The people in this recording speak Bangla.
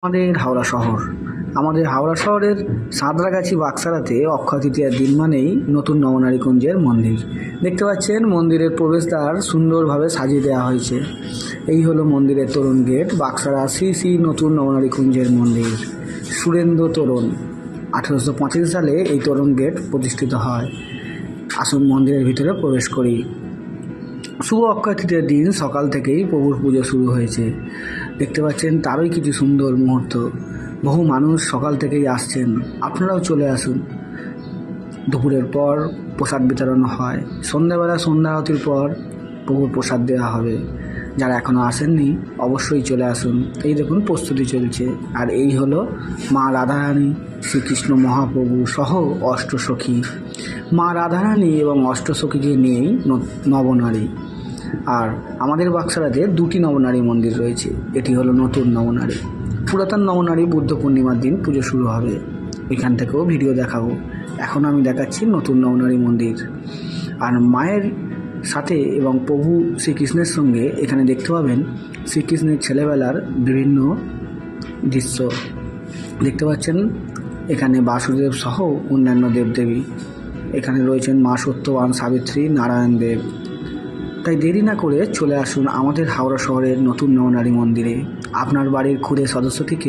আমাদের হাওড়া শহরের সাঁতরাগাছি বাক্সারাতে অক্ষয় তৃতীয়ার দিন মানেই নতুন নবনারী কুঞ্জের মন্দির দেখতে পাচ্ছেন। মন্দিরের প্রবেশদ্বার সুন্দরভাবে সাজিয়ে দেওয়া হয়েছে। এই হলো মন্দিরের তোরণ গেট। বাক্সারা শ্রী শ্রী নতুন নবনারী কুঞ্জের মন্দির। সুরেন্দ্র তোরণ 1885 সালে এই তোরণ গেট প্রতিষ্ঠিত হয়। আসুন মন্দিরের ভিতরে প্রবেশ করি। শুভ অক্ষয় তৃতীয়ার দিন সকাল থেকেই প্রভুর পুজো শুরু হয়েছে। দেখতে পাচ্ছেন তারই কিছু সুন্দর মুহূর্ত। বহু মানুষ সকাল থেকেই আসছেন, আপনারাও চলে আসুন। দুপুরের পর প্রসাদ বিতরণ হয়। সন্ধ্যাবেলা সন্ধ্যা আরতির পর প্রভুর প্রসাদ দেওয়া হবে। যারা এখনও আসেননি অবশ্যই চলে আসুন। এই দেখুন প্রস্তুতি চলছে। আর এই হলো মা রাধারানী, শ্রীকৃষ্ণ মহাপ্রভু সহ অষ্টসখী। মা রাধারানী এবং অষ্টসখীকে নিয়েই নবনারী। আর আমাদের বাক্সারাতে দুটি নবনারী মন্দির রয়েছে। এটি হলো নতুন নবনারী। পুরাতন নবনারী বুদ্ধ পূর্ণিমার দিন পুজো শুরু হবে। এখান থেকেও ভিডিও দেখাবো। এখন আমি দেখাচ্ছি নতুন নবনারী মন্দির। আর মায়ের সাথে এবং প্রভু শ্রীকৃষ্ণের সঙ্গে এখানে দেখতে পাবেন শ্রীকৃষ্ণের ছেলেবেলার বিভিন্ন দৃশ্য দেখতে পাচ্ছেন। এখানে বাসুদেব সহ অন্যান্য দেবদেবী। এখানে রয়েছেন মা সত্যবান, সাবিত্রী, নারায়ণ দেব। তাই দেরি না করে চলে আসুন আমাদের হাওড়া শহরের নতুন নবনারী মন্দিরে। আপনার বাড়ির ক্ষুদে সদস্য থেকে